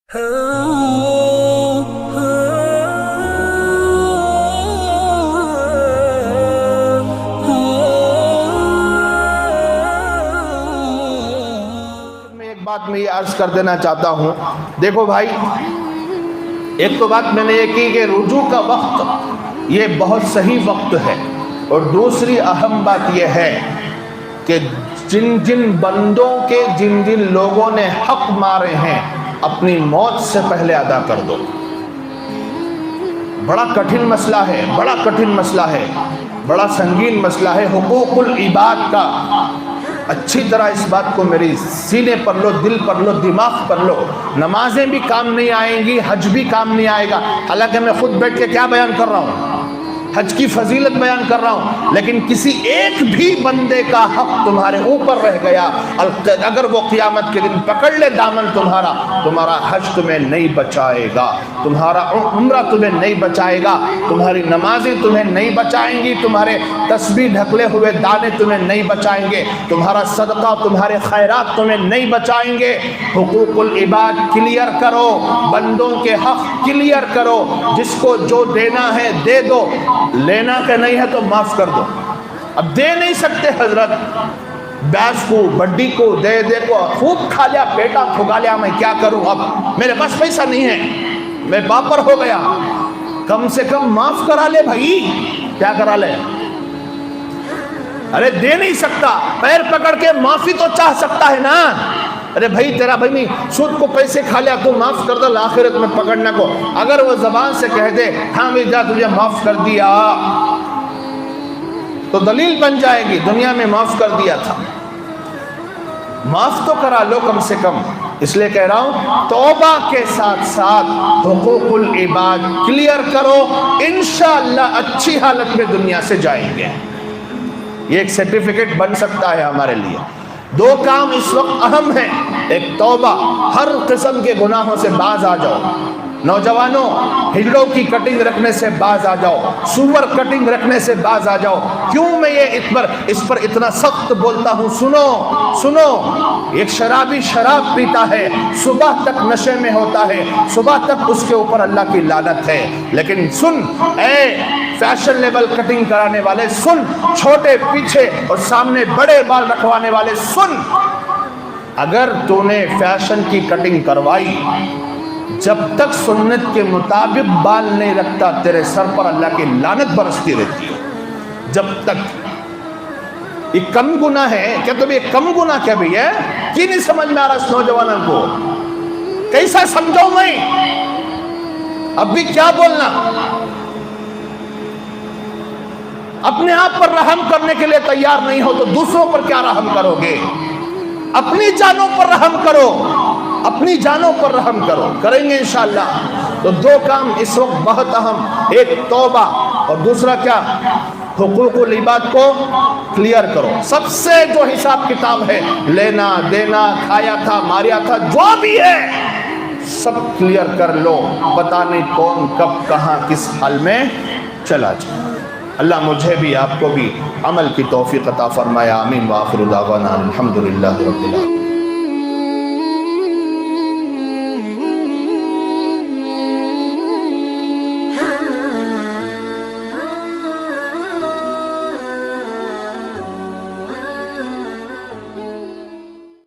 بات میں یہ عرض کر دینا چاہتا ہوں، دیکھو بھائی، ایک تو بات میں نے یہ کی کہ رجوع کا وقت یہ بہت صحیح وقت ہے، اور دوسری اہم بات یہ ہے کہ جن جن بندوں کے جن جن لوگوں نے حق مارے ہیں اپنی موت سے پہلے ادا کر دو۔ بڑا کٹھن مسئلہ ہے، بڑا کٹھن مسئلہ ہے، بڑا سنگین مسئلہ ہے حقوق العباد کا۔ اچھی طرح اس بات کو میری سینے پر لو، دل پر لو، دماغ پر لو۔ نمازیں بھی کام نہیں آئیں گی، حج بھی کام نہیں آئے گا۔ حالانکہ میں خود بیٹھ کے کیا بیان کر رہا ہوں؟ حج کی فضیلت بیان کر رہا ہوں، لیکن کسی ایک بھی بندے کا حق تمہارے اوپر رہ گیا، اگر وہ قیامت کے دن پکڑ لے دامن تمہارا، تمہارا حج تمہیں نہیں بچائے گا، تمہارا عمرہ تمہیں نہیں بچائے گا، تمہاری نمازیں تمہیں نہیں بچائیں گی، تمہارے تسبیح ڈھکلے ہوئے دانے تمہیں نہیں بچائیں گے، تمہارا صدقہ، تمہارے خیرات تمہیں نہیں بچائیں گے۔ حقوق العباد کلیئر کرو، بندوں کے حق کلیئر کرو، جس کو جو دینا ہے دے دو، لینا کہ نہیں ہے تو معاف کر دو۔ اب دے نہیں سکتے حضرت، بیس کو بڈی کو دے کو خوب کھا لیا، پیٹا کھگا لیا، میں کیا کروں؟ اب میرے پاس پیسہ نہیں ہے، میں باپر ہو گیا، کم سے کم معاف کرا لے بھائی۔ کیا کرا لے؟ ارے دے نہیں سکتا، پیر پکڑ کے معافی تو چاہ سکتا ہے نا۔ ارے بھائی تیرا بھائی نہیں سود کو پیسے کھا لیا، تو معاف کر دو آخرت میں پکڑنے کو۔ اگر وہ زبان سے کہہ دے ہاں بھی جا تجھے معاف کر دیا، تو دلیل بن جائے گی دنیا میں معاف کر دیا تھا۔ معاف تو کرا لو کم سے کم۔ اس لیے کہہ رہا ہوں توبہ کے ساتھ ساتھ حقوق العباد کلیئر کرو، انشاءاللہ اچھی حالت میں دنیا سے جائیں گے۔ یہ ایک سرٹیفکیٹ بن سکتا ہے ہمارے لیے۔ دو کام اس وقت اہم ہیں، ایک توبہ، ہر قسم کے گناہوں سے باز آ جاؤ۔ نوجوانوں، ہجڑوں کی کٹنگ رکھنے سے باز آ جاؤ، سور کٹنگ رکھنے سے باز آ جاؤ۔ کیوں میں یہ اس پر اتنا سخت بولتا ہوں؟ سنو، ایک شرابی شراب پیتا ہے، صبح تک نشے میں ہوتا ہے، صبح تک اس کے اوپر اللہ کی لعنت ہے۔ لیکن سن اے فیشن لیبل کٹنگ کرانے والے، سن چھوٹے پیچھے اور سامنے بڑے بال رکھوانے والے، سن، اگر تو نے فیشن کی کٹنگ کروائی، جب تک سنت کے مطابق بال نہیں رکھتا تیرے سر پر اللہ کی لعنت برستی رہتی ہے۔ جب تک یہ کم گناہ ہے کیا؟ تم یہ کم گناہ کیا بھی ہے؟ کی نہیں سمجھ میں آ رہا اس نوجوانوں کو؟ کیسا سمجھاؤں میں؟ اب بھی کیا بولنا؟ اپنے آپ پر رحم کرنے کے لیے تیار نہیں ہو تو دوسروں پر کیا رحم کرو گے؟ اپنی جانوں پر رحم کرو، اپنی جانوں پر رحم کرو، کریں گے انشاءاللہ۔ تو دو کام اس وقت بہت اہم، ایک توبہ اور دوسرا کیا؟ حقوق العباد کو کلیئر کرو۔ سب سے جو حساب کتاب ہے، لینا دینا، کھایا تھا ماریا تھا، جو بھی ہے سب کلیئر کر لو، پتہ نہیں کون کب کہاں کس حال میں چلا جائے۔ اللہ مجھے بھی آپ کو بھی عمل کی توفیق عطا فرمایا، آمین۔ وآخر دعوانا الحمدللہ رب العالمین۔